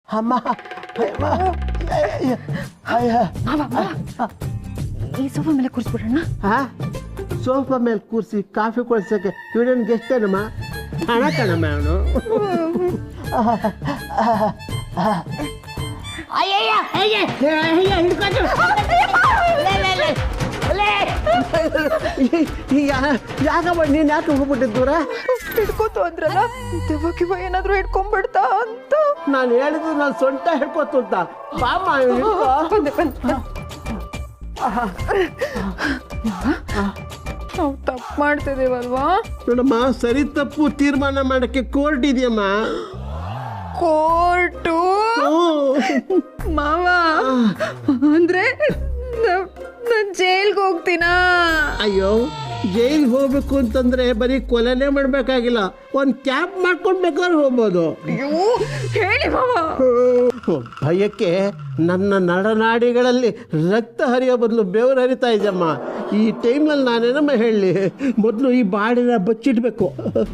ಅಮ್ಮ ಈ ಸೋಫಾ ಮೇಲೆ ಕೂರಿಸ್ಬಿಡೋಣ. ಸೋಫಾ ಮೇಲೆ ಕೂರಿಸಿ ಕಾಫಿ ಕೊಡ್ಸಕ್ಕೆ ಇವನೇನು ಗೆಷ್ಟೇನಮ್ಮ ಹಣ ಕಣಮ್ಮ ಅವನು. ಯಾಕಮ್ಮ ನೀನು ಯಾಕೆ ಹೋಗ್ಬಿಟ್ಟಿದ್ದೂರ ಹಿಡ್ಕೋತು ಅಂದ್ರಲ್ಲ, ದೆವ್ವ ಏನಾದ್ರು ಹಿಡ್ಕೊಂಡ್ಬಿಡ್ತಾ ಅಂತ. ನಾನು ಹೇಳಿದ್ದು ನಾನು ಸೊಂಟ ಹಿಡ್ಕೊತು ಅಂತ. ಬಾಮ್ಮ ನಾವು ತಪ್ಪು ಮಾಡ್ತಿದ್ದೀವಲ್ವಾ? ನೋಡಮ್ಮ, ಸರಿ ತಪ್ಪು ತೀರ್ಮಾನ ಮಾಡಕ್ಕೆ ಕೋರ್ಟ್ ಇದೆಯಮ್ಮ. ಕೋರ್ಟು ಮಾವ ಅಂದ್ರೆ ನಾನು ಜೈಲ್ಗೆ ಹೋಗ್ತೀನಾ? ಅಯ್ಯೋ, ಜೈಲ್ಗೆ ಹೋಗ್ಬೇಕು ಅಂತಂದ್ರೆ ಬರೀ ಕೊಲೆನೇ ಮಾಡ್ಬೇಕಾಗಿಲ್ಲ, ಒಂದು ಕ್ಯಾಪ್ ಮಾಡ್ಕೊಂಡು ಬೇಕಾದ್ರೆ ಹೋಗ್ಬೋದು. ಅಯ್ಯೋ ಹೇಳಿ ಮಾವ. ಭಯಕ್ಕೆ ನನ್ನ ನಡನಾಡಿಗಳಲ್ಲಿ ರಕ್ತ ಹರಿಯೋ ಬದಲು ಬೆವರು ಹರಿತಾ ಇದೆಯಮ್ಮ. ಈ ಟೈಮ್ನಲ್ಲಿ ನಾನೇನಮ್ಮ ಹೇಳಲಿ, ಮೊದಲು ಈ ಬಾಡಿನ ಬಚ್ಚಿಡ್ಬೇಕು.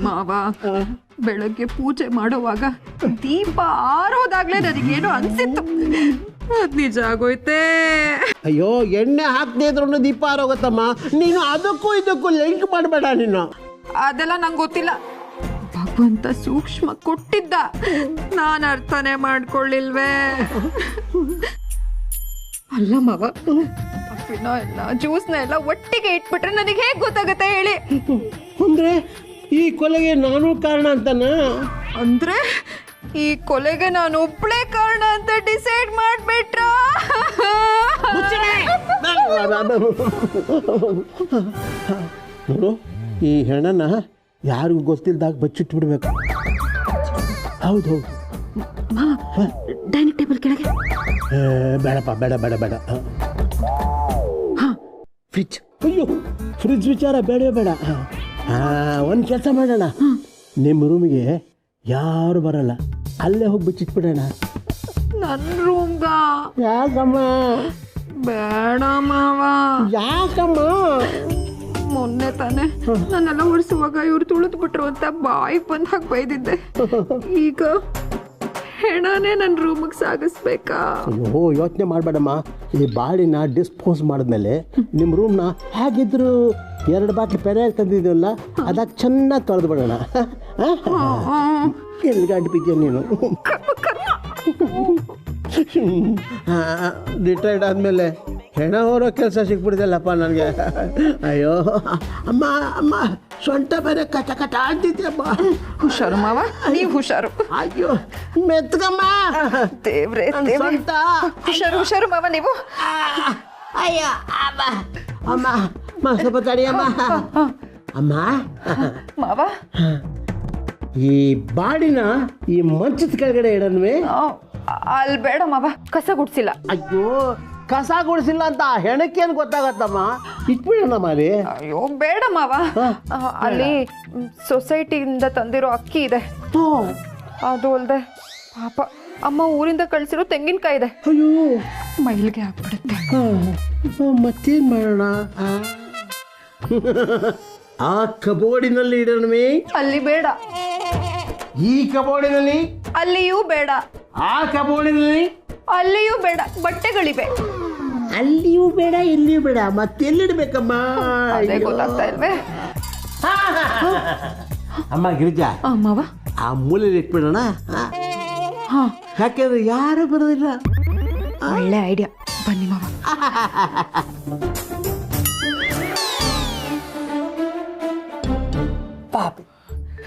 ಮಾವ, ಬೆಳಗ್ಗೆ ಪೂಜೆ ಮಾಡುವಾಗ ದೀಪ ಆರೋದಾಗ್ಲೇ ನನಗೇನು ಅನ್ಸಿತ್ತು, ಅದ್ ನಿಜ ಆಗೋಯ್ತೆ. ಅಯ್ಯೋ, ಎಣ್ಣೆ ಹಾಕದೇ ಇದ್ರೂ ದೀಪ ಆರೋಗತ್ತಮ್ಮ. ನೀನು ಅದಕ್ಕೂ ಇದಕ್ಕೂ ಲಿಂಕ್ ಮಾಡಬೇಡ ನೀನು. ಅದೆಲ್ಲ ನಂಗೆ ಗೊತ್ತಿಲ್ಲ. ಭಗವಂತ ಸೂಕ್ಷ್ಮ ಕೊಟ್ಟಿದ್ದ, ನಾನು ಅರ್ಥನೇ ಮಾಡ್ಕೊಳ್ಳಿಲ್ವೇ. ಅಲ್ಲ ಮಾವ, ಕಾಫಿನ ಎಲ್ಲ ಜ್ಯೂಸ್ನ ಎಲ್ಲ ಒಟ್ಟಿಗೆ ಇಟ್ಬಿಟ್ರೆ ನನಗೆ ಹೇಗೆ ಗೊತ್ತಾಗತ್ತೆ ಹೇಳಿ? ಅಂದ್ರೆ ಈ ಕೊಲೆಗೆ ನಾನು ಕಾರಣ ಅಂತನ? ಅಂದ್ರೆ ಈ ಕೊಲೆಗೆ ನಾನು ಒಬ್ಳೇ ಕಾರಣ ಅಂತ ಡಿಸೈಡ್ ಮಾಡ್ಬಿಟ್ರ? ನೋಡು, ಈ ಹೆಣನ ಯಾರಿಗೂ ಗೊತ್ತಿಲ್ದಾಗ ಬಚ್ಚಿಟ್ಟು ಬಿಡ್ಬೇಕು. ಹೌದು ಡೈನಿಂಗ್ ಟೇಬಲ್ ಕೆಳಗೆ. ಬೇಡಪ್ಪ, ಬೇಡ ಬೇಡ ಬೇಡ. ಫ್ರಿಜ್, ಅಯ್ಯೋ ಫ್ರಿಜ್ ವಿಚಾರ ಬೇಡ ಬೇಡ. ಒಂದು ಕೆಲಸ ಮಾಡೋಣ, ನಿಮ್ಮ ರೂಮಿಗೆ ಯಾರು ಬರಲ್ಲ, ಅಲ್ಲೇ ಹೋಗಿ ಬಚ್ಚಿಟ್ಬಿಡೋಣ. ನನ್ನ ರೂಮ್ಗ? ಯಾಕಮ್ಮ? ಬೇಡ ಮಾವ. ಯಾಕಮ್ಮ? ಮೊನ್ನೆ ತಾನೆ ನನ್ನೆಲ್ಲ ಒರೆಸುವಾಗ ಇವ್ರು ತುಳಿದು ಬಿಟ್ರು ಅಂತ ಬಾಯಿಗೆ ಬಂದಾಗ ಬೈದಿದ್ದೆ. ಈಗ ಹೆಣನೇ ನನ್ನ ರೂಮಿಗೆ ಸಾಗಿಸ್ಬೇಕಾ? ಅಯ್ಯೋ, ಯೋಚನೆ ಮಾಡಬೇಡಮ್ಮ. ಈ ಬಾಡಿನ ಡಿಸ್ಪೋಸ್ ಮಾಡಿದ್ಮೇಲೆ ನಿಮ್ಮ ರೂಮ್ನ ಹೇಗಿದ್ರು 2 ಬಾಟ್ಲಿ ಪೆರೆ ತಂದಿದ್ದೀವಲ್ಲ, ಅದಕ್ಕೆ ಚೆನ್ನಾಗಿ ತೊಳೆದು ಬಿಡೋಣ. ಎಲ್ಲಿ ಗಂಟು ಬಿದ್ದೆ ನೀನು? ರಿಟೈರ್ಡ್ ಆದಮೇಲೆ ಹೆಣ ಹೊರೋ ಕೆಲಸ ಸಿಕ್ಬಿಡ್ದಲ್ಲಪ್ಪ ನನಗೆ. ಅಯ್ಯೋ ಅಮ್ಮ ಅಮ್ಮ, ಸೊಂಟ ಬೇರೆ ಕಟ ಕಟ ಅಂತಿದ್ಯಮ್ಮ. ಹುಷಾರು ಮಾವ, ನೀವು ಹುಷಾರು. ಅಯ್ಯೋ ಮೆತ್ಗಮ್ಮ, ದೇವ್ರೆ ಸೊಂಟ. ಹುಷಾರು ಹುಷಾರು ಮಾವ ನೀವು. ಅಯ್ಯ ಅಮ್ಮ ಅಮ್ಮ, ಸ್ವಲ್ಪ ತಡಿಯಮ್ಮ. ಅಮ್ಮ ಮಾವ, ಈ ಬಾಡಿನ ಈ ಮಂಚದ ಕೆಳಗಡೆ ಇಡನ್ವೆ? ಅಲ್ಲಿ ಬೇಡ ಮಾವ, ಕಸ ಗುಡ್ಸಿಲ್ಲ. ಅಯ್ಯೋ, ಕಸ ಗುಡಿಸಿಲ್ಲ ಅಂತ ಹೆಣಕ್ಕೇನು ಗೊತ್ತಾಗತ್ತಮ್ಮ, ಇಟ್ಬಿಡೋಣ ಮಾರಿ. ಅಯ್ಯೋ ಬೇಡ ಮಾವ, ಅಲ್ಲಿ ಸೊಸೈಟಿಯಿಂದ ತಂದಿರೋ ಅಕ್ಕಿ ಇದೆ, ಅದು ಅಲ್ಲದೆ ಪಾಪ ಅಮ್ಮ ಊರಿಂದ ಕಳಿಸಿರೋ ತೆಂಗಿನಕಾಯಿ ಇದೆ. ಅಯ್ಯೋ, ಮೈಲಿಗೆ ಆಗ್ಬಿಡುತ್ತೆ. ಮತ್ತೇನು ಮಾಡೋಣ? ಆ ಕಬೋರ್ಡಿನಲ್ಲಿ ಇಡೋಣವೇ? ಅಲ್ಲಿ ಬೇಡ. ಈ ಕಬೋರ್ಡಿನಲ್ಲಿ? ಅಲ್ಲಿಯೂ ಬೇಡ. ಆ ಕಬೋರ್ಡಿನಲ್ಲಿ? ಅಲ್ಲಿಯೂ ಬೇಡ. ಬಟ್ಟೆಗಳಿವೆ. ಅಲ್ಲಿಯೂ ಬೇಡ, ಇಲ್ಲಿಯೂ ಬೇಡ, ಮತ್ತೆಲ್ಲಿಡ್ಬೇಕಮ್ಮ? ಅದೇ ಗೊತ್ತಾಗ್ತಾ ಇಲ್ವೇ? ಅಮ್ಮ ಗಿರಿಜಾ, ಮಾವ, ಆ ಮೂಲೆಯಲ್ಲಿ ಇಟ್ಬಿಡೋಣ. ಯಾಕೆಂದ್ರೆ ಯಾರು ಬರೋದಿಲ್ಲ. ಒಳ್ಳೆ ಐಡಿಯಾ, ಬನ್ನಿ ಮಾವ. ಪಾಪಿ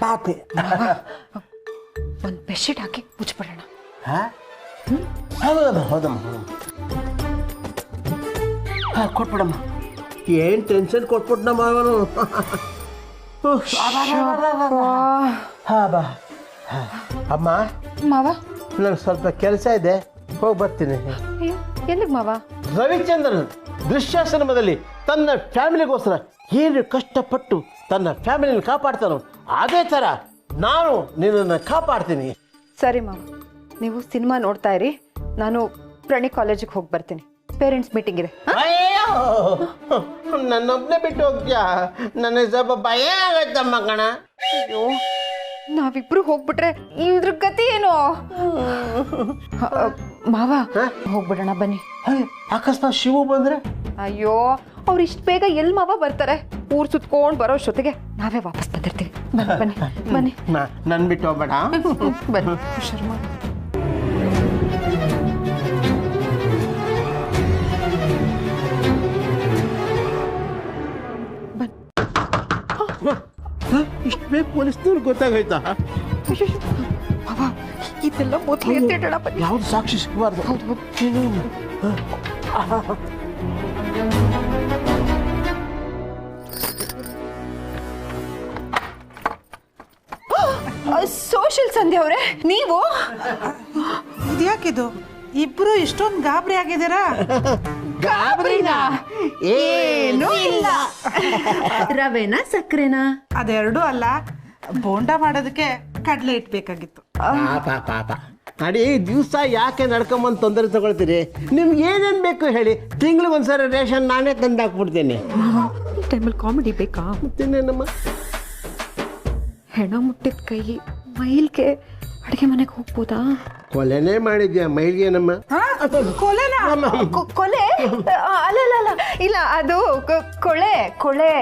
ಪಾಪಿ. ಒಂದು ಬೆಡ್ಶೀಟ್ ಹಾಕಿ ಮುಚ್ಚಿಬಿಡೋಣ. ಹೌದಮ್ಮ ಹೌದಮ್ಮ. ಕೊಟ್ಬಿಡಮ್ಮ. ಏನು ಟೆನ್ಷನ್ ಕೊಟ್ಬಿಟ್ನಮ್ಮ ಅವನು. ಅಮ್ಮ ಮಾವ, ನನಗೆ ಸ್ವಲ್ಪ ಕೆಲಸ ಇದೆ, ಹೋಗಿ ಬರ್ತೀನಿ. ಅಯ್ಯೋ ಎಲ್ಲಿಗೆ ಮಾವ? ರವಿಚಂದ್ರನ್ ದೃಶ್ಯಾಶ್ರಮದಲ್ಲಿ ತನ್ನ ಫ್ಯಾಮಿಲಿಗೋಸ್ಕರ ಏನು ಕಷ್ಟಪಟ್ಟು ತನ್ನ ಫ್ಯಾಮಿಲಿನ ಕಾಪಾಡ್ತಾನೋ ಅದೇ ಥರ ನಾನು ನಿನ್ನನ್ನು ಕಾಪಾಡ್ತೀನಿ. ಸರಿ ಮಾವ, ನೀವು ಸಿನಿಮಾ ನೋಡ್ತಾ ಇರಿ, ನಾನು ಪ್ರಣಿ ಕಾಲೇಜಿಗೆ ಹೋಗಿ ಬರ್ತೀನಿ. ಪೇರೆಂಟ್ಸ್ ಮೀಟಿಂಗ್ ಇದೆ. ಅಯ್ಯೋ, ನನ್ನೊಬ್ಬನೇ ಬಿಟ್ಟು ಹೋಗ್ತೀಯಾ? ನನಗೆ ಸ್ವಲ್ಪ ಭಯ ಆಗತ್ತಮ್ಮ ಕಣ. ಅಯ್ಯೋ, ನಾವಿಬ್ರು ಹೋಗ್ಬಿಟ್ರೆ ಇದ್ರ ಗತಿ ಏನು? ಮಾವ ಹೋಗ್ಬಿಡೋಣ ಬನ್ನಿ. ಅಕಸ್ಮಾತ್ ಶಿವು ಬಂದ್ರೆ? ಅಯ್ಯೋ ಅವ್ರು ಇಷ್ಟು ಬೇಗ ಎಲ್ಲಿ ಮಾವ ಬರ್ತಾರೆ? ಊರ್ ಸುತ್ಕೊಂಡ್ ಬರೋ ಜೊತೆಗೆ ನಾವೇ ವಾಪಸ್ ಬಂದಿರ್ತೀವಿ. ಬನ್ನಿ ಬನ್ನಿ ಬನ್ನಿ. ನನ್ ಬಿಟ್ಟು ಹೋಗ್ಬೇಡ. ಬನ್ನಿ ಹುಷಾರು ಮಾಡಿ. ಇಷ್ಟು ಬೇಗ ಪೊಲೀಸ್ನವ್ರು ಗೊತ್ತಾಗೋಯ್ತಾ? ಇದೆಲ್ಲ ಮೊದಲೇ ಎತ್ತಿಡೋಣ ಬನ್ನಿ. ಯಾವ್ದು ಸಾಕ್ಷಿ ಸಿಗಬಾರ್ದು. ಹೌದು ಸೋಷಿಯಲ್ ಸಂಧ್ಯಾ ಅವರೇ, ನೀವು ಇದ್ಯಾಕಿದು ಇಬ್ರು ಇಷ್ಟೊಂದು ಗಾಬರಿ ಆಗಿದ್ದೀರಾ? ಗಾಬರಿನಾ? ಏನೂ ಇಲ್ಲ. ರವೆನಾ ಸಕ್ಕರೆನಾ? ಅದೆರಡೂ ಅಲ್ಲ, ಬೋಂಡ ಮಾಡೋದಕ್ಕೆ ಕಡಲೆ ಇಟ್ಬೇಕಾಗಿತ್ತು. ಪಾಪ ಅಡಿ ದಿವಸ ಯಾಕೆ ನಡ್ಕೊಂಬಂದು ತೊಂದರೆ ತಗೊಳ್ತೀರಿ? ನಿಮ್ಗೆ ಏನೇನು ಬೇಕು ಹೇಳಿ, ತಿಂಗ್ಳಿಗೊಂದ್ಸರಿ ರೇಷನ್ ನಾನೇ ತಂದು ಹಾಕ್ಬಿಡ್ತೀನಿ. ಈ ಟೈಮಲ್ಲಿ ಕಾಮಿಡಿ ಬೇಕಾ? ಮತ್ತೇನೇನಮ್ಮ? ಹೆಣ ಮುಟ್ಟಿದ ಕೈ ಮೈಲ್ಗೆ ಅಡುಗೆ ಮನೆಗೆ ಹೋಗ್ಬೋದಾ? ಕೊಲೆನೇ ಮಾಡಿದ್ಯಾ ಮೈಲ್ಗೆನಮ್ಮ? ಕೊಲೆನಾ? ಕೊಲೆ ಅಲ್ಲ ಇಲ್ಲ, ಅದು ಕೊಳೆ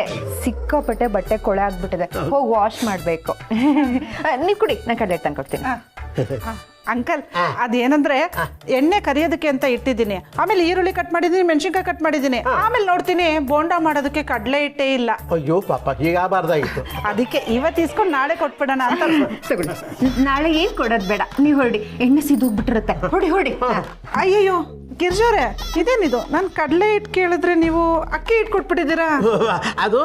ಸಿಕ್ಕಾಪಟ್ಟೆ ಬಟ್ಟೆ ಕೊಳೆ ಆಗ್ಬಿಟ್ಟಿದೆ, ಹೋಗಿ ವಾಶ್ ಮಾಡ್ಬೇಕು. ನೀವು ಕುಡಿ, ನಾನು ಕಡಲೆ ತಂದ್ಕೊಡ್ತೀನಿ. ಅಂಕಲ್, ಅದೇನಂದ್ರೆ ಎಣ್ಣೆ ಕರಿಯೋದಕ್ಕೆ ಅಂತ ಇಟ್ಟಿದ್ದೀನಿ, ಆಮೇಲೆ ಈರುಳ್ಳಿ ಕಟ್ ಮಾಡಿದ್ದೀನಿ, ಮೆಣಸಿನ್ಕಾಯಿ ಕಟ್ ಮಾಡಿದ್ದೀನಿ, ಆಮೇಲೆ ನೋಡ್ತೀನಿ ಬೋಂಡ ಮಾಡೋದಕ್ಕೆ ಕಡಲೆ ಹಿಟ್ಟೇ ಇಲ್ಲ. ಅಯ್ಯೋ ಪಾಪ, ಹೀಗಾಗಬಾರ್ದಾಗಿತ್ತು. ಅದಕ್ಕೆ ಇವತ್ತು ಇಸ್ಕೊಂಡು ನಾಳೆ ಕೊಟ್ಬಿಡೋಣ ಅಂತ. ನಾಳೆ ಏನ್ ಕೊಡೋದ್ ಬೇಡ, ನೀವು ಹೊರಡಿ, ಎಣ್ಣೆ ಸಿದೋಗ್ಬಿಟ್ಟಿರುತ್ತೆ. ಹೊಡಿ. ಅಯ್ಯಯ್ಯೋ ಗಿರ್ಜೋರೆ, ಇದೇನಿದು? ನಾನು ಕಡಲೆ ಹಿಟ್ಟು ಕೇಳಿದ್ರೆ ನೀವು ಅಕ್ಕಿ ಹಿಟ್ಟು ಕೊಟ್ಬಿಟ್ಟಿದ್ದೀರಾ? ಅದು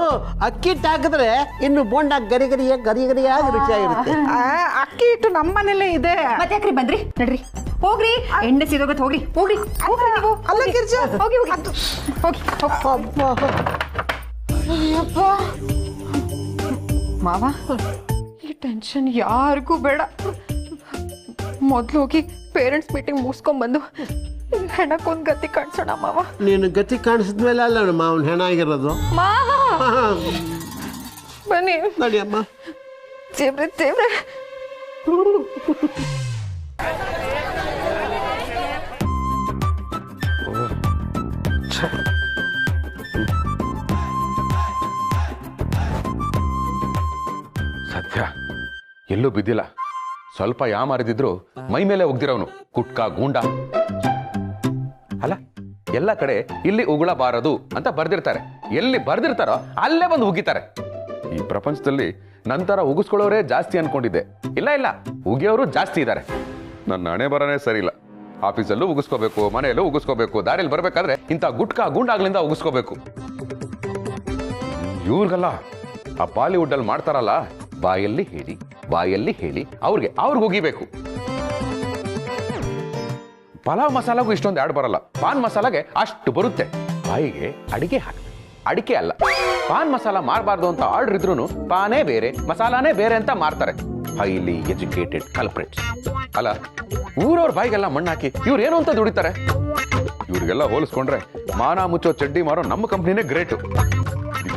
ಅಕ್ಕಿ ಹಿಟ್ಟು ಹಾಕಿದ್ರೆ ಇನ್ನು ಬೋಂಡ ಗರಿಯಾಗಿ ರುಚಿಯಾಗಿರುತ್ತೆ. ಅಕ್ಕಿ ಹಿಟ್ಟು ನಮ್ಮ ಮನೇಲೇ ಇದೆ. ಮತ್ತೆ ಯಾಕ್ರಿ ಬಂದ್ರಿ? ನಡ್ರಿ ಹೋಗ್ರಿ, ಎಣ್ಣೆ ಸಿದೋಗತ್. ಹೋಗ್ರಿ ನೀವು. ಅಲ್ಲ ಗಿರ್ಜಾ, ಹೋಗಿ ಮಾವ, ಈ ಟೆನ್ಷನ್ ಯಾರಿಗೂ ಬೇಡ. ಮೊದ್ಲು ಹೋಗಿ ಪೇರೆಂಟ್ಸ್ ಮೀಟಿಂಗ್ ಮುಗಿಸ್ಕೊಂಡ್ಬಂದು ಹೆಣಕ್ಕೊಂದು ಗತಿ ಕಾಣಿಸೋಣ ಮಾವ. ನೀನು ಗತಿ ಕಾಣಿಸಿದ್ಮೇಲೆ ಅಲ್ಲ ನಮ್ಮ ಅವನು ಹೆಣ ಆಗಿರೋದು. ಮಾವ ಬನ್ನಿ. ನಡಿಯಮ್ಮ. ದೇವ್ರೆ ಸತ್ಯ ಎಲ್ಲೂ ಬಿದ್ದಿಲ್ಲ. ಸ್ವಲ್ಪ ಯಾಮಾರಿದ್ರು ಮೈ ಮೇಲೆ ಒಗ್ದಿರೋನು ಕುಟ್ಕ ಗೂಂಡ. ಅಲ್ಲ, ಎಲ್ಲ ಕಡೆ ಇಲ್ಲಿ ಉಗುಳಬಾರದು ಅಂತ ಬರ್ದಿರ್ತಾರೆ, ಎಲ್ಲಿ ಬರ್ದಿರ್ತಾರೋ ಅಲ್ಲೇ ಬಂದು ಉಗಿತಾರೆ. ಈ ಪ್ರಪಂಚದಲ್ಲಿ ನಂತರ ಉಗಿಸ್ಕೊಳ್ಳೋರೇ ಜಾಸ್ತಿ ಅನ್ಕೊಂಡಿದ್ದೆ. ಇಲ್ಲ, ಉಗಿಯೋರು ಜಾಸ್ತಿ ಇದ್ದಾರೆ. ನನ್ನ ಹಣೆ ಬರನೇ ಸರಿ ಇಲ್ಲ. ಆಫೀಸಲ್ಲೂ ಉಗಿಸ್ಕೋಬೇಕು, ಮನೆಯಲ್ಲೂ ಉಗಿಸ್ಕೋಬೇಕು, ದಾರಿಯಲ್ಲಿ ಬರ್ಬೇಕಾದ್ರೆ ಇಂಥ ಗುಟ್ಕ ಗೂಂಡಾಗ್ಲಿಂದ ಉಗಿಸ್ಕೋಬೇಕು. ಇವ್ರಿಗಲ್ಲ, ಆ ಬಾಲಿವುಡ್ ಅಲ್ಲಿ ಮಾಡ್ತಾರಲ್ಲ, ಬಾಯಲ್ಲಿ ಹೇಳಿ ಅವ್ರಿಗೆ ಉಗಿಬೇಕು. ಪಲಾವ್ ಮಸಾಲಾಗೂ ಇಷ್ಟೊಂದು ಆಡ್ ಬರಲ್ಲ, ಪಾನ್ ಮಸಾಲಾಗೆ ಅಷ್ಟು ಬರುತ್ತೆ. ಬಾಯಿಗೆ ಅಡಿಕೆ ಅಲ್ಲ, ಪಾನ್ ಮಸಾಲ ಮಾರಬಾರ್ದು ಅಂತ ಆರ್ಡರ್ ಇದ್ರು ಪಾನೇ ಬೇರೆ ಮಸಾಲಾನೇ ಬೇರೆ ಅಂತ ಮಾರ್ತಾರೆ. Highly educated culprits. ಅಲ್ಲ, ಊರವ್ರ ಬಾಯಿಗೆಲ್ಲ ಮಣ್ಣಾಕಿ ಇವ್ರು ಏನು ಅಂತ ದುಡಿತಾರೆ. ಇವ್ರಿಗೆಲ್ಲ ಹೋಲಿಸ್ಕೊಂಡ್ರೆ ಮಾನ ಮುಚ್ಚೋ ಚಡ್ಡಿ ಮಾರೋ ನಮ್ಮ ಕಂಪ್ನಿನೇ ಗ್ರೇಟು.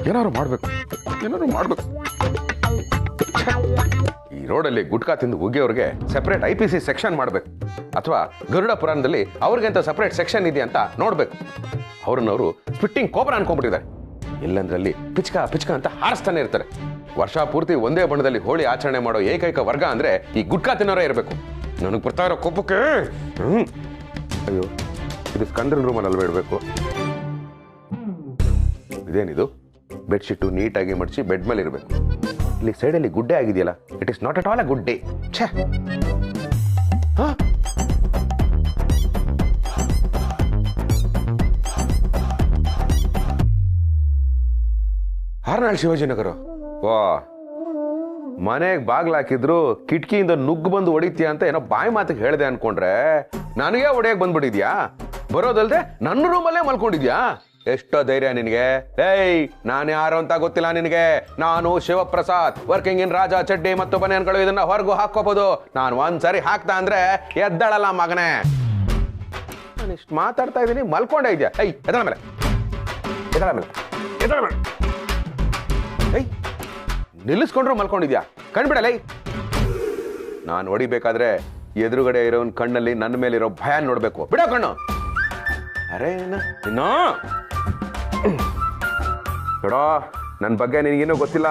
ಏನಾದ್ರು ಮಾಡ್ಬೇಕು. ಈ ರೋಡಲ್ಲಿ ಗುಟ್ಕಾ ತಿಂದು ಉಗಿಯೋರ್ಗೆ ಸೆಪರೇಟ್ IPC ಸೆಕ್ಷನ್ ಮಾಡ್ಬೇಕು, ಅಥವಾ ಗರುಡ ಪುರಾಣದಲ್ಲಿ ಅವ್ರಿಗೆ ಅಂತ ಸೆಪರೇಟ್ ಸೆಕ್ಷನ್ ಇದೆ ಅಂತ ನೋಡ್ಬೇಕು. ಅವ್ರನ್ನವರು ಸ್ಪಿಟ್ಟಿಂಗ್ ಕೋಬ್ರಾ ಅನ್ಕೊಂಡ್ಬಿಟ್ಟಿದ್ದಾರೆ. ಎಲ್ಲಂದ್ರಲ್ಲಿ ಪಿಚ್ಕ ಅಂತ ಹಾರಿಸ್ತಾನೆ ಇರ್ತಾರೆ. ವರ್ಷ ಪೂರ್ತಿ ಒಂದೇ ಬಣ್ಣದಲ್ಲಿ ಹೋಳಿ ಆಚರಣೆ ಮಾಡೋ ಏಕೈಕ ವರ್ಗ ಅಂದ್ರೆ ಈ ಗುಟ್ಕಾ ತಿನ್ನೋರೇ ಇರಬೇಕು. ನನಗೆ ಬರ್ತಾ ಇರೋ ಕೋಪಕ್ಕೆ ಅಯ್ಯೋ, ಇದು ಸ್ಕಂದನ್ ರೂಮಲ್ಲಿ ಅಲ್ವೇ ಇಡಬೇಕು. ಇದೇನಿದು? ಬೆಡ್ಶೀಟು ನೀಟಾಗಿ ಮಡಿಸಿ ಬೆಡ್ ಮೇಲೆ ಇರಬೇಕು. ಇಲ್ಲಿ ಸೈಡಲ್ಲಿ ಗುಡ್ಡೆ ಆಗಿದೆಯಲ್ಲ, it is not at all a good day. ಛೇ, ಹಾರ್ನಾಳ್ ಶಿವಾಜಿನಗರ. ವಾ, ಮನೆಗೆ ಬಾಗ್ಲು ಹಾಕಿದ್ರು ಕಿಟಕಿಯಿಂದ ನುಗ್ಗು ಬಂದು ಹೊಡಿತೀಯ ಅಂತ ಏನೋ ಬಾಯಿ ಮಾತಿಗೆ ಹೇಳಿದೆ ಅನ್ಕೊಂಡ್ರೆ ನನಗೆ ಹೊಡೆಯಕ್ ಬಂದ್ಬಿಟ್ಟಿದ್ಯಾ? ಬರೋದಲ್ದೆ ನನ್ನ ರೂಮಲ್ಲೇ ಮಲ್ಕೊಂಡಿದ್ಯಾ? ಎಷ್ಟೋ ಧೈರ್ಯ ನಿನಗೆ? ಏಯ್, ನಾನು ಯಾರು ಅಂತ ಗೊತ್ತಿಲ್ಲ ನಿನಗೆ? ನಾನು ಶಿವಪ್ರಸಾದ್, ವರ್ಕಿಂಗ್ ಇನ್ ರಾಜ ಚಡ್ಡಿ ಮತ್ತು ಬನಿಯನ್ಗಳು. ಇದನ್ನ ಹೊರಗು ಹಾಕೋಬಹುದು. ನಾನು ಒಂದ್ಸರಿ ಹಾಕ್ತಾ ಅಂದ್ರೆ ಎದ್ದಳಲ್ಲ ಮಗನೇ. ನಾನು ಇಷ್ಟು ಮಾತಾಡ್ತಾ ಇದ್ದೀನಿ, ಮಲ್ಕೊಂಡೇ ಇದೆಯಾ? ಏಯ್, ಎದಳ ಮೇಲೆ. ಏಯ್, ನಿಲ್ಲಿಸ್ಕೊಂಡ್ರು ಮಲ್ಕೊಂಡಿದ್ಯಾ? ಕಣ್ಬಿಡಲ್ಲ. ನಾನು ಹೊಡಿಬೇಕಾದ್ರೆ ಎದುರುಗಡೆ ಇರೋನ್ ಕಣ್ಣಲ್ಲಿ ನನ್ನ ಮೇಲಿರೋ ಭಯ ನೋಡ್ಬೇಕು. ಬಿಡೋ ಕಣ್ಣು. ಅರೆ ಬಿಡೋ, ನನ್ನ ಬಗ್ಗೆ ನಿನಗೇನೂ ಗೊತ್ತಿಲ್ಲ.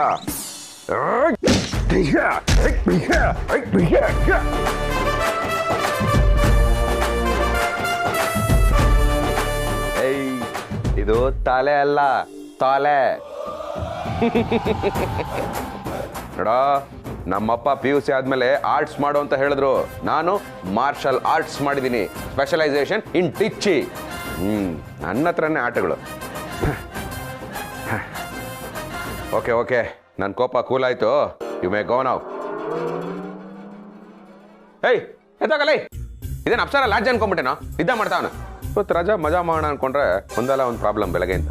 ಏಯ್, ಇದು ತಲೆ ಅಲ್ಲ, ತಾಲೆ. ನೋಡ, ನಮ್ಮಪ್ಪ PUC ಆದ್ಮೇಲೆ ಆರ್ಟ್ಸ್ ಮಾಡು ಅಂತ ಹೇಳಿದ್ರು. ನಾನು ಮಾರ್ಷಲ್ ಆರ್ಟ್ಸ್ ಮಾಡಿದ್ದೀನಿ, ಸ್ಪೆಷಲೈಸೇಷನ್ ಇನ್ ಟಿಚ್ಚಿ. ನನ್ನ ಹತ್ರನೇ ಆಟಗಳು. ಓಕೆ ಓಕೆ, ನನ್ನ ಕೋಪ ಕೂಲ್ ಆಯ್ತು. You may go now. ಏಯ್ ಎತ್ತಾಗಲ್ಲ, ಇದೇನು ಅಪ್ಸರ ಲಾಡ್ಜ್ ಅನ್ಕೊಂಡ್ಬಿಟ್ಟೇನೋ, ಇದ್ದ ಮಾಡ್ತಾವನ. ಇವತ್ತು ರಜಾ ಮಜಾ ಮಾಡೋಣ ಅನ್ಕೊಂಡ್ರೆ ಒಂದಲ್ಲ ಒಂದು ಪ್ರಾಬ್ಲಮ್ ಬೆಳಗ್ಗೆಯಿಂದ.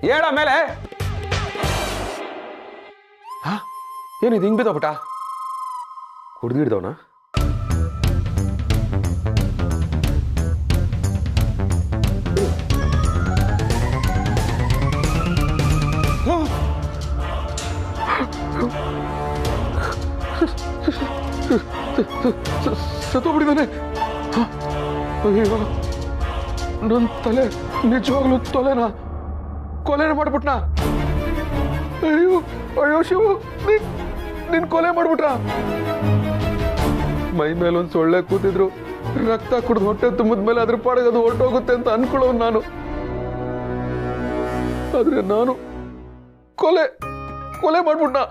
ಹೇಳ ಮೇಲೆ ಏನಿದು ಹಿಂಗ್ ಬಿದ್ದೋಗ್ಬಿಟ್ಟ? ಕುಡ್ದಿಡ್ದವನ? ಸತ್ತೋಗ್ಬಿಟ್ಟಿದ್ದಾನೆ. ಅಯ್ಯೋ, ನನ್ನ ತಲೆ ನಿಜವಾಗ್ಲೂ ತೊಲೆನಾ? ಕೊಲೆನ ಮಾಡ್ಬಿಟ್ನಾ? ಅಯ್ಯೋ ಅಯ್ಯೋ ಶಿವು, ನಿನ್ ಕೊಲೆ ಮಾಡ್ಬಿಟ್ರ? ಮೈ ಮೇಲೊಂದು ಸೊಳ್ಳೆ ಕೂತಿದ್ರು, ರಕ್ತ ಕುಡ್ದು ಹೊಟ್ಟೆ ತುಂಬಿದ್ಮೇಲೆ ಅದ್ರ ಪಾಡಿಗೆ ಅದು ಹೊರಟೋಗುತ್ತೆ ಅಂತ ಅನ್ಕೊಳ್ಳೋನು ನಾನು. ಆದ್ರೆ ನಾನು ಕೊಲೆ ಕೊಲೆ ಮಾಡ್ಬಿಟ್ನ.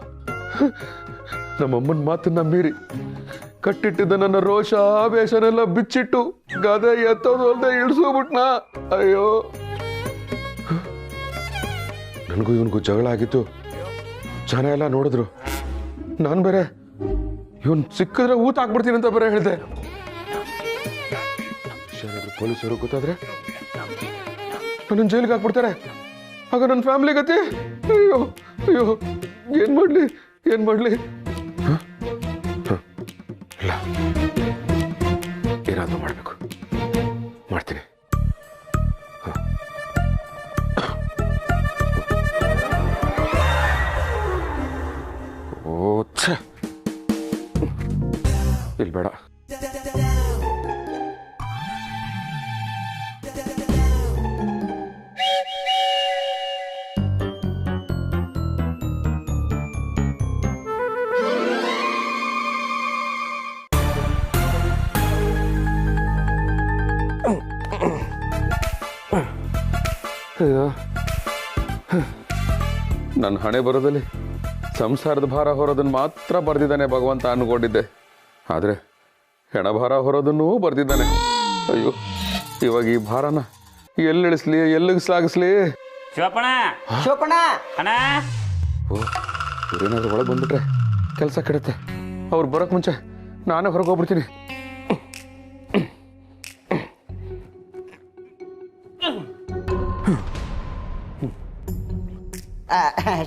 ನಮ್ಮಮ್ಮನ ಮಾತನ್ನ ಮೀರಿ ಕಟ್ಟಿಟ್ಟಿದ್ದ ನನ್ನ ರೋಷ ಆವೇಶನೆಲ್ಲ ಬಿಚ್ಚಿಟ್ಟು ಗದೆ ಎತ್ತೋದು ಅಲ್ಲದೆ ಇಳಿಸೋಗ್ಬಿಟ್ನ. ಅಯ್ಯೋ, ನನಗೂ ಇವನಿಗೂ ಜಗಳ ಆಗಿತ್ತು. ಜನ ಎಲ್ಲ ನೋಡಿದ್ರು. ನಾನು ಬೇರೆ ಇವನ್ ಸಿಕ್ಕಿದ್ರೆ ಊತ ಹಾಕ್ಬಿಡ್ತೀನಿ ಅಂತ ಬೇರೆ ಹೇಳಿದೆ. ಪೊಲೀಸರು ಗೊತ್ತಾದ್ರೆ ನನ್ನ ಜೈಲಿಗೆ ಹಾಕ್ಬಿಡ್ತಾರೆ. ಆಗ ನನ್ನ ಫ್ಯಾಮಿಲಿ ಗತಿ. ಅಯ್ಯೋ ಅಯ್ಯೋ, ಏನ್ ಮಾಡ್ಲಿ ಏನ್ ಮಾಡ್ಲಿ? ಇಲ್ಲ, ಏನಾದ್ರೂ ಮಾಡ್ಬೇಕು, ಮಾಡ್ತೀನಿ. ಇಲ್ಲಿ ಬೇಡ. ನನ್ನ ಹಣೆ ಬರೋದಲ್ಲಿ ಸಂಸಾರದ ಭಾರ ಹೊರೋದನ್ನು ಮಾತ್ರ ಬರ್ದಿದ್ದಾನೆ ಭಗವಂತ ಅನ್ಕೊಂಡಿದ್ದೆ. ಆದರೆ ಹೆಣ ಭಾರ ಹೊರೋದನ್ನೂ ಬರ್ದಿದ್ದಾನೆ. ಅಯ್ಯೋ, ಇವಾಗ ಈ ಭಾರನ ಎಲ್ಲಿಳಿಸ್ಲಿ, ಎಲ್ಲಿಗೆ ಸಾಗಿಸ್ಲಿ? ಶಿವಪ್ಪಣ ಶಿವಪ್ಪಣ ಅಣ್ಣ, ಓ, ಇವ್ರೇನಾದ್ರೂ ಒಳಗೆ ಬಂದ್ಬಿಟ್ರೆ ಕೆಲಸ ಕೆಡುತ್ತೆ. ಅವ್ರು ಬರೋಕ್ಕೆ ಮುಂಚೆ ನಾನೇ ಹೊರಗೆ ಹೋಗ್ಬಿಡ್ತೀನಿ.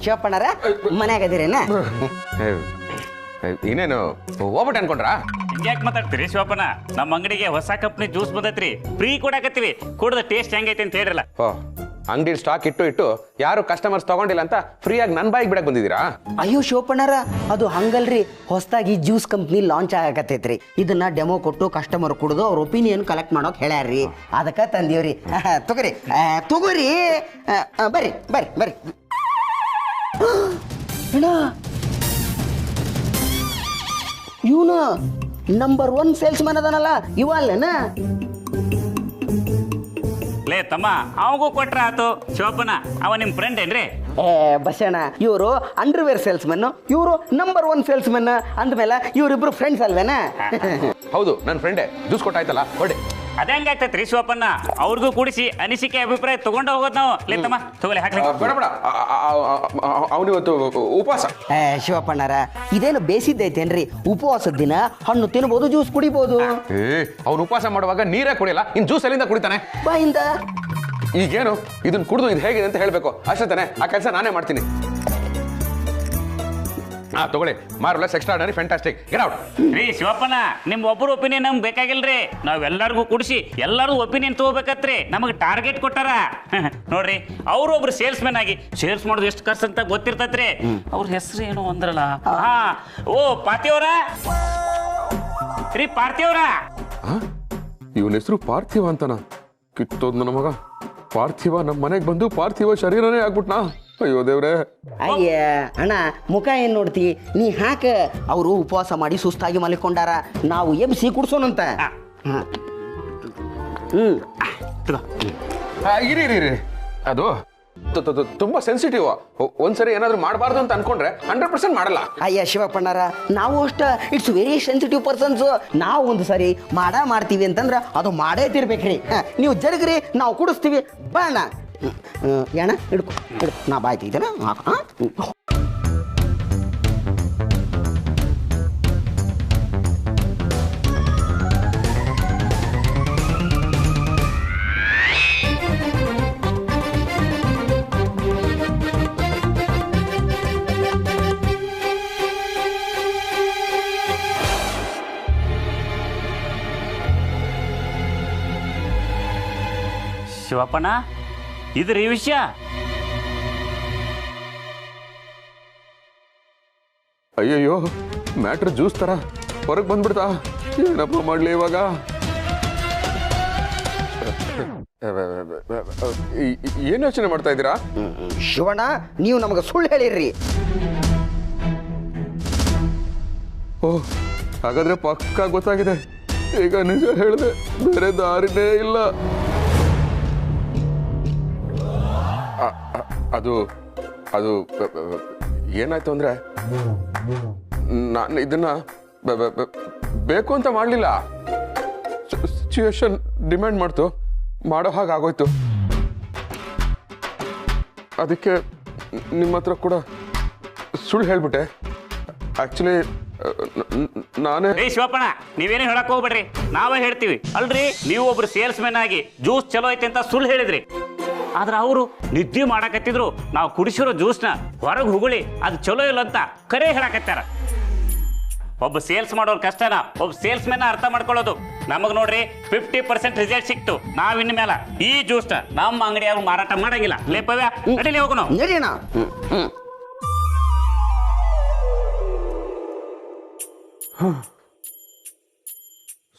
ಶಿವಪ್ಪಣ್ಣರ ಮನ್ಯಾಗ ಅದೀರೇನ? ಇನ್ನೇನು ಹೋಗ್ಬಿಟ್ಟೆ ಅನ್ಕೊಂಡ್ರಾ? ಹಿಂಗ್ಯಾಕೆ ಮಾತಾಡ್ತೀರಿ ಶಿವಪ್ಪನ? ನಮ್ಮ ಅಂಗಡಿಗೆ ಹೊಸ ಕಂಪ್ನಿ ಜ್ಯೂಸ್ ಬಂದೈತ್ರಿ, ಫ್ರೀ ಕೊಡಾಕತ್ತೀವಿ. ಕುಡ್ದ ಟೇಸ್ಟ್ ಹೆಂಗೈತೆ ಅಂತ ಹೇಳಿರಲ್ಲ. ಓ, ಅಂಗಡಿ ಸ್ಟಾಕ್ ಇಟ್ಟು ಯಾರು ಕಸ್ಟಮರ್ಸ್ ತಗೊಂಡಿಲ್ಲ ಅಂತ ಫ್ರೀಯಾಗಿ ನನ್ನ ಬಾಯಿಗೆ ಬಿಡಕ್ ಬಂದಿದ್ದೀರಾ? ಅಯ್ಯೋ ಶಿವಪ್ಪಣ್ಣರ, ಅದು ಹಂಗಲ್ರಿ. ಹೊಸದಾಗಿ ಜ್ಯೂಸ್ ಕಂಪ್ನಿ ಲಾಂಚ್ ಆಗಕತ್ತೈತ್ರಿ. ಇದನ್ನ ಡೆಮೋ ಕೊಟ್ಟು ಕಸ್ಟಮರ್ ಕುಡಿದು ಅವ್ರ ಒಪಿನಿಯನ್ ಕಲೆಕ್ಟ್ ಮಾಡೋಕೆ ಹೇಳ್ಯಾರ್ರಿ. ಅದಕ್ಕೆ ತಂದೀವ್ರಿ. ತಗೋರಿ ತಗೋರಿ, ಬರ್ರಿ ಬರ್ರಿ ಬರ್ರಿ. ಅಣ್ಣ, ಇವನು ನಂಬರ್ 1 ಸೇಲ್ಸ್ ಮ್ಯಾನ್ ಅದನಲ್ಲ, ಇವ ಅಲ್ಲೇನ? ಲೇ ತಮ್ಮ, ಅವಾಗೂ ಕೊಟ್ರ ಆತು. ಶಿವಪ್ಪನ ಅವ ನಿಮ್ಮ ಫ್ರೆಂಡ್ ಏನ್ರಿ? ಬಸಣ್ಣ, ಇವರು ಅಂಡರ್ವೇರ್ ಸೇಲ್ಸ್ ಮೆನ್, ಇವರು ನಂಬರ್ 1 ಸೇಲ್ಸ್ ಮೆನ್ ಅಂದ್ಮೇಲೆ ಇವರಿಬ್ರು ಫ್ರೆಂಡ್ಸ್ ಅಲ್ವೇನಾ? ಹೌದು, ನನ್ನ ಫ್ರೆಂಡೇ. ಜ್ಯೂಸ್ ಕೊಟ್ಟಾಯ್ತಲ್ಲ, ಹೊಡೆ. ಅದೇ ಹೆಂಗಾಗ್ತೈತ್ರಿ ಶಿವಪ್ಪನ? ಅವ್ರಿಗೂ ಕೂಡಿಸಿ ಅನಿಸಿಕೆ ಅಭಿಪ್ರಾಯ ತಗೊಂಡು ಹೋಗೋದು ನಾವು. ಲೇ ತಮ್ಮ, ತಗೊಳ್ಳಿ ಹಾಕ್ಲಿ. ಬೇಡ ಬೇಡ, ಅವನಿವತ್ತು ಉಪವಾಸ. ಶಿವಪ್ಪಣ್ಣರ, ಇದೇನು ಬೇಸಿದ್ದೈತೇನ್ರಿ? ಉಪವಾಸದ ದಿನ ಹಣ್ಣು ತಿನ್ಬೋದು, ಜ್ಯೂಸ್ ಕುಡಿಬೋದು. ಅವ್ನು ಉಪವಾಸ ಮಾಡುವಾಗ ನೀರೇ ಕುಡಿಯಲ್ಲ, ಇನ್ ಜ್ಯೂಸ್ ಎಲ್ಲಿಂದ ಕುಡಿತಾನೆ? ಬಾಯಿಂದ. ಈಗೇನು ಇದನ್ನ ಕುಡಿದು ಇದು ಹೇಗಿದೆ ಅಂತ ಹೇಳ್ಬೇಕು ಅಷ್ಟೇ ತಾನೆ? ಆ ಕೆಲಸ ನಾನೇ ಮಾಡ್ತೀನಿ. ತಗೊಳ್ಳಿ, marvellous, extraordinary, fantastic, get out. ರೀ ಶಿವಪ್ಪನ, ನಿಮ್ ಒಬ್ಬರು ಒಪಿನಿಯನ್ ನಮ್ಗೆ ಬೇಕಾಗಿಲ್ರಿ. ನಾವೆಲ್ಲರಿಗೂ ಕುಡಿಸಿ ಎಲ್ಲರೂ ಒಪಿನಿಯನ್ ತಗೋಬೇಕತ್ರಿ. ನಮಗೆ ಟಾರ್ಗೆಟ್ ಕೊಟ್ಟಾರ. ನೋಡ್ರಿ, ಅವ್ರೊಬ್ರು ಸೇಲ್ಸ್ ಮ್ಯಾನ್ ಆಗಿ ಸೇಲ್ಸ್ ಮಾಡೋದು ಎಷ್ಟು ಖರ್ಚು ಅಂತ ಗೊತ್ತಿರ್ತೈತ್ರಿ. ಅವ್ರ ಹೆಸರು ಏನು ಅಂದ್ರಲ್ಲ, ಹಾ, ಓ ಪಾರ್ಥಿವ್ರ ರೀ, ಪಾರ್ಥಿವ್ರ. ಇವನ ಹೆಸರು ಪಾರ್ಥಿವ ಅಂತನ? ಕಿತ್ತೋದ್ ನನ್ನ ಮಗ. ಪಾರ್ಥಿವ ನಮ್ಮ ಮನೆಗೆ ಬಂದು ಪಾರ್ಥಿವ ಶರೀರನೇ ಆಗ್ಬಿಟ್ನಾ? ಅಯ್ಯೋ ದೇವ್ರೆ. ಅಯ್ಯ ಅಣ್ಣ, ಮುಖ ಏನು ನೋಡ್ತಿ ನೀ? ಹಾಕ ಅವರು ಉಪವಾಸ ಮಾಡಿ ಸುಸ್ತಾಗಿ ಮಲ್ಕೊಂಡಾರ, ನಾವು ಎಬ್ಸಿ ಕುಡ್ಸೋಣಂತ. ಇರಿ, ಅದು ತುಂಬಾ ಸೆನ್ಸಿಟಿವ್. ಒಂದ್ಸರಿ ಏನಾದ್ರು ಮಾಡಬಾರ್ದು ಅಂತ ಅನ್ಕೊಂಡ್ರೆ 100% ಮಾಡಲ್ಲ. ಅಯ್ಯ ಶಿವಪ್ಪಣ್ಣಾರ, ನಾವು ಅಷ್ಟ ಇಟ್ಸ್ ವೆರಿ ಸೆನ್ಸಿಟಿವ್ ಪರ್ಸನ್ಸ್. ನಾವು ಒಂದು ಸರಿ ಮಾಡ್ತೀವಿ ಅಂತಂದ್ರೆ ಅದು ಮಾಡೇ ತಿರ್ಬೇಕ್ರಿ. ನೀವು ಜರುಗ್ರಿ, ನಾವು ಕುಡಿಸ್ತೀವಿ. ಬಾಣ ಏಣ ಹಿಡ್ಕೊ, ನಾ ಬಾಯ್ತಿದ್ದೇನೆ. ಶಿವಪ್ಪನ, ಇದ್ರಿ ವಿಷಯ? ಅಯ್ಯಯ್ಯೋ, ಮ್ಯಾಟ್ರ್ ಜ್ಯೂಸ್ ತರ ಹೊರಗೆ ಬಂದ್ಬಿಡ್ತಾ? ಏನಪ್ಪ ಮಾಡ್ಲಿ ಇವಾಗ? ಏನ್ ಯೋಚನೆ ಮಾಡ್ತಾ ಇದ್ದೀರಾ? ಶಿವಣ್ಣ, ನೀವು ನಮಗೆ ಸುಳ್ಳು ಹೇಳಿರ್ರಿ. ಓ, ಹಾಗಾದ್ರೆ ಪಕ್ಕಾ ಗೊತ್ತಾಗಿದೆ. ಈಗ ನಿಜ ಹೇಳಿದೆ, ಬೇರೆ ದಾರಿನೇ ಇಲ್ಲ. ಅದು ಅದು ಏನಾಯ್ತು ಅಂದ್ರೆ, ನಾನು ಇದನ್ನ ಬೇಕು ಅಂತ ಮಾಡಲಿಲ್ಲ. ಸಿಚುವೇಶನ್ ಡಿಮ್ಯಾಂಡ್ ಮಾಡ್ತು, ಮಾಡೋ ಹಾಗಾಗೋಯ್ತು. ಅದಕ್ಕೆ ನಿಮ್ಮ ಹತ್ರ ಕೂಡ ಸುಳ್ಳು ಹೇಳ್ಬಿಟ್ಟೆ. ಆಕ್ಚುಲಿ ನಾನೇ. ಏ ಶಿವಪ್ಪಣ, ನೀವೇನು ಹೇಳಕ್ ಹೋಗ್ಬೇಡ್ರಿ, ನಾವೇ ಹೇಳ್ತೀವಿ. ಅಲ್ರಿ, ನೀವು ಒಬ್ರು ಸೇಲ್ಸ್ ಮ್ಯಾನ್ ಆಗಿ ಜ್ಯೂಸ್ ಚಲೋ ಐತೆ ಅಂತ ಸುಳ್ಳು ಹೇಳಿದ್ರಿ. ಆದ್ರೆ ಅವರು ನಿದ್ದೆ ಮಾಡಕತ್ತಿದ್ರು. ನಾವು ಕುಡಿಸಿರೋ ಜ್ಯೂಸ್ನ ಹೊರಗೆ ಹುಗುಳಿ ಅದು ಚಲೋ ಇಲ್ಲ ಅಂತ ಕರೆ ಹೇಳಕತ್ತಾರ. ಒಬ್ಬ ಸೇಲ್ಸ್ ಮಾಡೋರ್ ಕಷ್ಟನ ಒಬ್ಬ ಸೇಲ್ಸ್ ಮ್ಯಾನ್ ಅರ್ಥ ಮಾಡ್ಕೊಳ್ಳೋದು. ನಮಗ್ ನೋಡ್ರಿ 50% ರಿಸಲ್ಟ್ ಸಿಕ್ತು. ನಾವ್ ಇನ್ ಮೇಲೆ ಈ ಜ್ಯೂಸ್ನ ನಮ್ಮ ಅಂಗಡಿಯಾಗ ಮಾರಾಟ ಮಾಡಂಗಿಲ್ಲ. ಲೇಪವ್ಯ, ನಡೀಲಿ ಹೋಗೋಣ. ನಡೀಣ.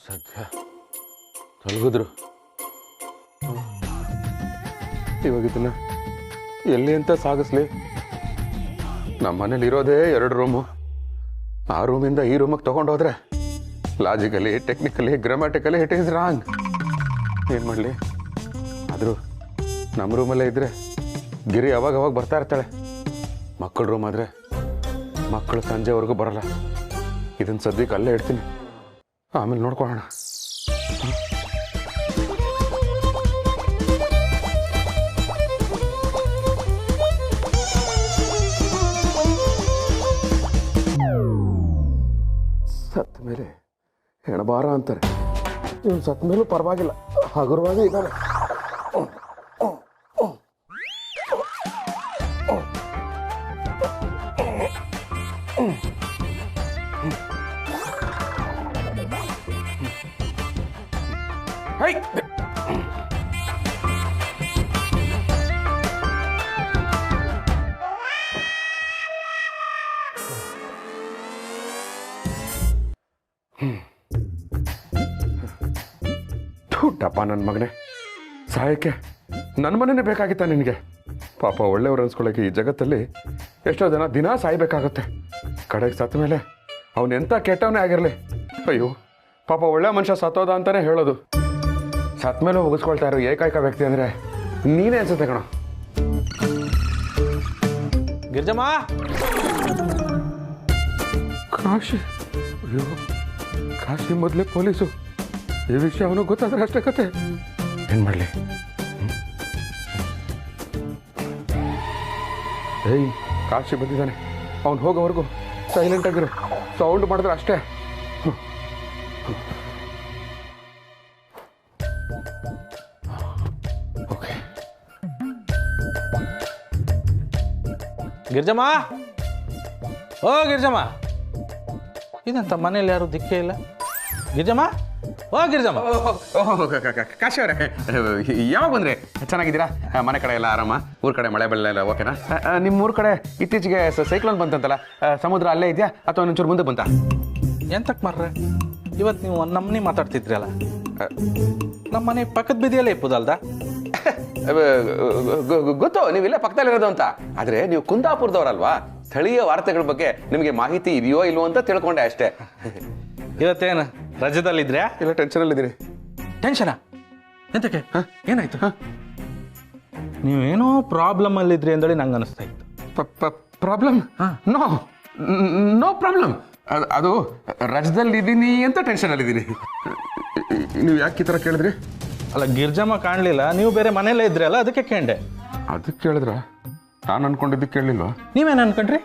ಸದ್ಯ ತೊಲಗಿದ್ರು. ಇವಾಗ ಇದನ್ನ ಎಲ್ಲಿ ಅಂತ ಸಾಗಿಸ್ಲಿ? ನಮ್ಮ ಮನೇಲಿ ಇರೋದೇ 2 ರೂಮು. ಆ ರೂಮಿಂದ ಈ ರೂಮಿಗೆ ತಗೊಂಡೋದ್ರೆ logically, technically, grammatically it is wrong. ಏನು ಮಾಡಲಿ? ಆದರೂ ನಮ್ಮ ರೂಮಲ್ಲೇ ಇದ್ರೆ ಗಿರಿ ಅವಾಗ ಬರ್ತಾ ಇರ್ತಾಳೆ. ಮಕ್ಕಳ ರೂಮ್ ಆದರೆ ಮಕ್ಕಳು ಸಂಜೆವರೆಗೂ ಬರಲ್ಲ. ಇದನ್ನ ಸದ್ಯಕ್ಕೆ ಅಲ್ಲೇ ಇಡ್ತೀನಿ, ಆಮೇಲೆ ನೋಡ್ಕೊಳ್ಳೋಣ. ಸತ್ತ ಮೇಲೆ ಹೆಣಬಾರ ಅಂತಾರೆ. ಇವನು ಸತ್ತ ಮೇಲೂ ಪರವಾಗಿಲ್ಲ, ಹಗುರವಾಗಿ ಇದ್ದಾನೆ. ಟಪ್ಪ ನನ್ನ ಮಗನೇ, ಸಹಾಯಕ್ಕೆ ನನ್ನ ಮನೆಯೇ ಬೇಕಾಗಿತ್ತ ನಿನಗೆ? ಪಾಪ ಒಳ್ಳೆಯವ್ರು ಅನ್ಸ್ಕೊಳ್ಳೋಕೆ ಈ ಜಗತ್ತಲ್ಲಿ ಎಷ್ಟೋ ಜನ ದಿನ ಸಾಯ್ಬೇಕಾಗುತ್ತೆ. ಕಡೆಗೆ ಸತ್ತ ಮೇಲೆ ಅವನೆಂಥ ಕೆಟ್ಟವನೇ ಆಗಿರಲಿ, ಅಯ್ಯೋ ಪಾಪ ಒಳ್ಳೆ ಮನುಷ್ಯ ಸತ್ತೋದ ಅಂತಾನೆ ಹೇಳೋದು. ಸತ್ತ ಮೇಲೆ ಮುಗಿಸ್ಕೊಳ್ತಾ ಇರೋ ಏಕೈಕ ವ್ಯಕ್ತಿ ಅಂದರೆ ನೀನೇ ಅನ್ಸುತ್ತೆ ಕಣ. ಗಿರ್ಜಮ್ಮ, ಕಾಶಿ, ಅಯ್ಯೋ ಕಾಶಿ ಮೊದಲೇ ಪೊಲೀಸು. ಈ ವಿಷಯ ಅವನಿಗೆ ಗೊತ್ತಾದ್ರೆ ಅಷ್ಟೇ ಕತೆ. ಏನು ಮಾಡಲಿ? ಏಯ್, ಕಾಶಿ ಬಂದಿದ್ದಾನೆ. ಅವ್ನು ಹೋಗೋವರೆಗೂ ಸೈಲೆಂಟ್ ಆಗಿರು. ಸೌಂಡ್ ಮಾಡಿದ್ರೆ ಅಷ್ಟೇ. ಓಕೆ. ಗಿರ್ಜಮ್ಮ, ಓ ಗಿರ್ಜಮ್ಮ, ಇದಂತ ಮನೇಲಿ ಯಾರು ದಿಕ್ಕೇ ಇಲ್ಲ. ಗಿರ್ಜಮ್ಮ, ಓ ಗಿರ್ಜಮ್ಮ. ಕಾಶಿ ಅವರೇ, ಯಾವಾಗ ಬಂದ್ರಿ? ಚೆನ್ನಾಗಿದ್ದೀರಾ? ಮನೆ ಕಡೆ ಎಲ್ಲ ಆರಾಮ? ಊರ್ ಕಡೆ ಮಳೆ ಬೆಳೆ ಎಲ್ಲ ಓಕೆನಾ? ನಿಮ್ಮ ಊರ್ ಕಡೆ ಇತ್ತೀಚೆಗೆ ಸೈಕ್ಲೋನ್ ಬಂತಂತಲ್ಲ, ಸಮುದ್ರ ಅಲ್ಲೇ ಇದೆಯಾ ಅಥವಾ ಒಂಚೂರು ಮುಂದೆ ಬಂತಾ? ಎಂತಕ್ಕೆ ಮಾರ್ರೆ, ಇವತ್ತು ನೀವು ನಮ್ಮನೆ ಮಾತಾಡ್ತಿದ್ರಲ್ಲ, ನಮ್ಮ ಮನೆ ಪಕ್ಕದ ಬೀದಿಯಲ್ಲೇ ಇಪ್ಪುದಲ್ದ? ಗೊತ್ತು ನೀವಿಲ್ಲ ಪಕ್ಕದಲ್ಲಿರೋದು ಅಂತ. ಆದ್ರೆ ನೀವು ಕುಂದಾಪುರದವ್ರಲ್ವಾ, ಸ್ಥಳೀಯ ವಾರ್ತೆಗಳ ಬಗ್ಗೆ ನಿಮಗೆ ಮಾಹಿತಿ ಇದೆಯೋ ಇಲ್ವೋ ಅಂತ ತಿಳ್ಕೊಂಡೆ ಅಷ್ಟೇ. ಇವತ್ತೇನು ರಜದಲ್ಲಿದ್ರ್ಯಾ? ಇಲ್ಲ, ಟೆನ್ಷನಲ್ಲಿದ್ದೀರಿ. ಟೆನ್ಷನಾ? ಎಂತಕ್ಕೆ? ಏನಾಯ್ತು? ನೀವೇನೋ ಪ್ರಾಬ್ಲಮ್ ಅಲ್ಲಿದ್ರಿ ಅಂದೇಳಿ ನಂಗೆ ಅನಿಸ್ತಾ ಇತ್ತು. ಪ್ರಾಬ್ಲಮ್? No problem. ಅದು ರಜದಲ್ಲಿದ್ದೀನಿ ಅಂತ ಟೆನ್ಷನಲ್ಲಿದ್ದೀನಿ. ನೀವು ಯಾಕೆ ಈ ಥರ ಕೇಳಿದ್ರಿ? ಅಲ್ಲ, ಗಿರ್ಜಮ್ಮ ಕಾಣಲಿಲ್ಲ, ನೀವು ಬೇರೆ ಮನೆಯಲ್ಲೇ ಇದ್ರಲ್ಲ, ಅದಕ್ಕೆ ಕೇಳಿದೆ. ಅದಕ್ಕೆ ಕೇಳಿದ್ರ? ನಾನು ಅನ್ಕೊಂಡಿದ್ದಕ್ಕೆ ಕೇಳಲಿಲ್ವಾ? ನೀವೇನು ಅನ್ಕೊಂಡ್ರಿ?